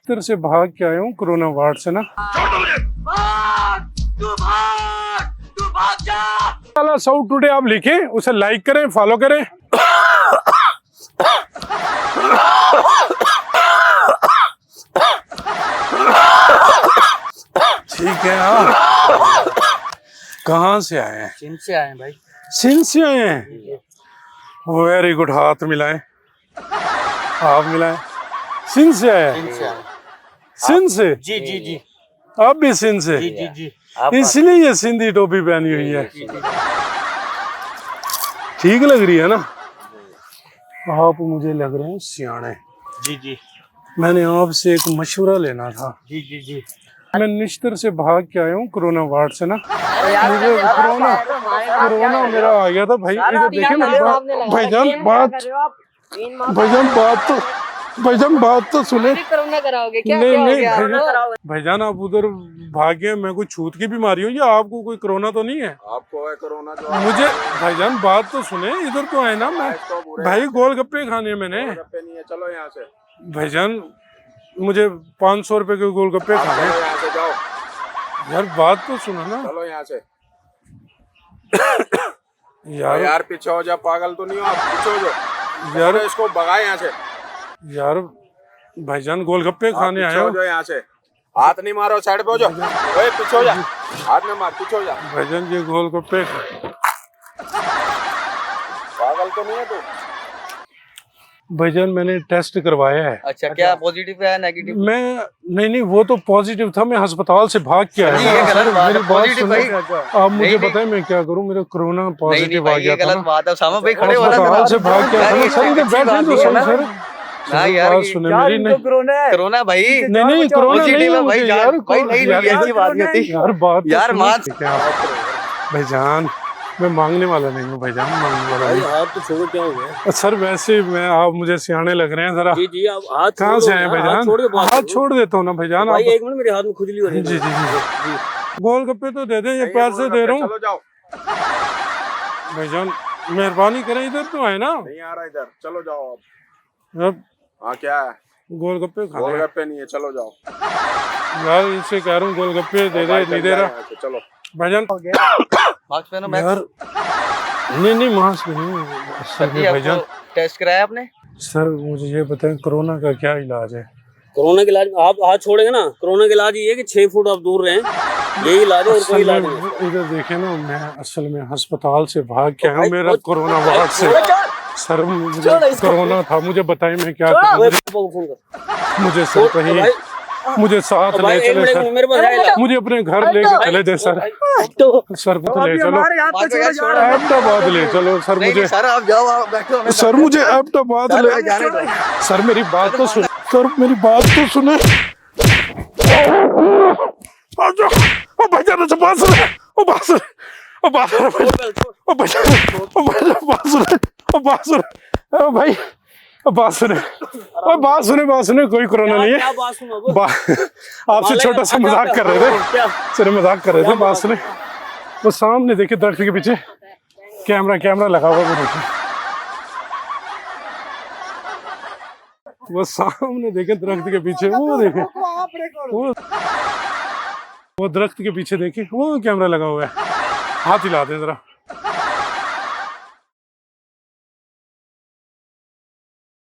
तरह से भाग के आया हूँ कोरोना वार्ड से ना। सो टुडे आप लिखें, उसे लाइक करें, फॉलो करें। ठीक है। आप कहाँ से आए हैं? सिंध से आए हैं भाई। सिंध से आए हैं? वेरी गुड, हाथ मिलाएं। आप मिलाएं। सिंध से आए हैं? सिंध से? जी जी जी। आप भी सिंध से? जी जी जी। इसलिए ये सिंधी टोपी पहनी हुई है। ठीक लग रही है ना? आप मुझे लग रहे हैं सियाने। जी जी। मैंने आपसे एक मशवरा लेना था। जी जी जी। मैं निश्तर से भाग के आया हूँ कोरोना वार्ड से ना। मुझे कोरोना मेरा आ गया था भाई। इधर देखे ना भाईजान बात तो सुने। कोरोना कराओगे क्या? नहीं भाईजान आप उधर भागे। मैं कोई छूत की बीमारी हूँ या आपको कोई कोरोना तो नहीं है? आपको है कोरोना जो मुझे भाईजान बात तो सुने। इधर तो है ना। मैं भाई गोलगप्पे खाने मैंने। नहीं है, चलो यहाँ से। भाईजान मुझे 500 रुपए के गोलगप्पे खाने। यहाँ से जाओ यार बात तो सुनो ना। चलो यहाँ से। यार पीछे हो जा, पागल तो नहीं हो आप? पीछे हो जाओ यार। इसको भगाए यहाँ से। यार भाईजान गोलगप्पे खाने आया हूँ। यहाँ से हाथ नहीं मारो, साइड पे हो जाओ। ओए पीछे हो जा, हाथ में मार, पीछे हो जा। भाईजान ये गोलगप्पे पागल तो नहीं है तू? भाईजान मैंने टेस्ट करवाया है। अच्छा, क्या पॉजिटिव है नेगेटिव? मैं नहीं वो तो पॉजिटिव था। मैं अस्पताल से भाग के आया। ये गलत बात है। पॉजिटिव भाई आप मुझे बताएं मैं क्या करूं? मेरा कोरोना पॉजिटिव आ गया था। गलत बात है। सामा भाई खड़े हो अस्पताल से भाग के आया। सर इधर बैठे तो सर। ना यार सुने मेरी। नहीं कोरोना भाई नहीं कोरोना नहीं है भाई यार। भाई नहीं ऐसी बात नहीं होती यार। बात यार मान भाईजान मैं मांगने वाला नहीं हूँ। भाईजान मांगने वाला नहीं। हाथ तो छोड़ो, क्या हो गया? सर वैसे मैं आप मुझे सियाने लग रहे हैं जरा। जी जी। आप हाथ कहाँ से आए भाईजान? हाथ छोड़ देता हूँ ना भाईजान। भाई आप एक मिनट, मेरे हाथ में खुजली हो रही है। जी जी जी। गोलगप्पे तो दे दें, ये पैसे दे रहा हूँ। चलो जाओ भाईजान मेहरबानी करें। इधर तो है ना? नहीं आ रहा इधर, चलो जाओ आप। अब हाँ क्या है? गोलगप्पे खाने। गोलगप्पे नहीं है, चलो जाओ यार इनसे कह रहा हूँ गोलगप्पे दे दे, नहीं दे रहा। चलो भाईजान मास्क पहनो। यार नहीं मास्क नहीं भाईजान। टेस्ट कराया आपने? सर मुझे ये बताएं कोरोना का क्या इलाज है? कोरोना के इलाज आप हाथ छोड़ेंगे ना, कोरोना के इलाज ये है कि 6 फुट आप दूर रहें। यही इलाज है और कोई इलाज नहीं। इधर देखे ना, मैं असल में अस्पताल से भाग के आया हूँ। मेरा कोरोना वार्ड से। सर मुझे कोरोना था। मुझे बताइए मैं क्या करूँ? मुझे सर कहीं मुझे साथ ले चले सर। मुझे अपने घर लेके चले दे सर। सर को ले चलो, अहमदाबाद ले चलो सर। मुझे सर आप जाओ, आप बैठो। सर मुझे अहमदाबाद ले। सर मेरी बात तो सुन। सर मेरी बात तो सुने। भाईजान भाई बात सुने। कोई कोरोना नहीं है। आपसे छोटा सा मजाक कर रहे थे। सर मजाक कर रहे थे। बात सुने। वो सामने देखे दरख्त के पीछे कैमरा लगा हुआ। वो देखे, वो सामने देखे दरख्त के पीछे। वो देखे वो दरख्त के पीछे देखे, वो कैमरा लगा हुआ है। हाथ हिला दे जरा।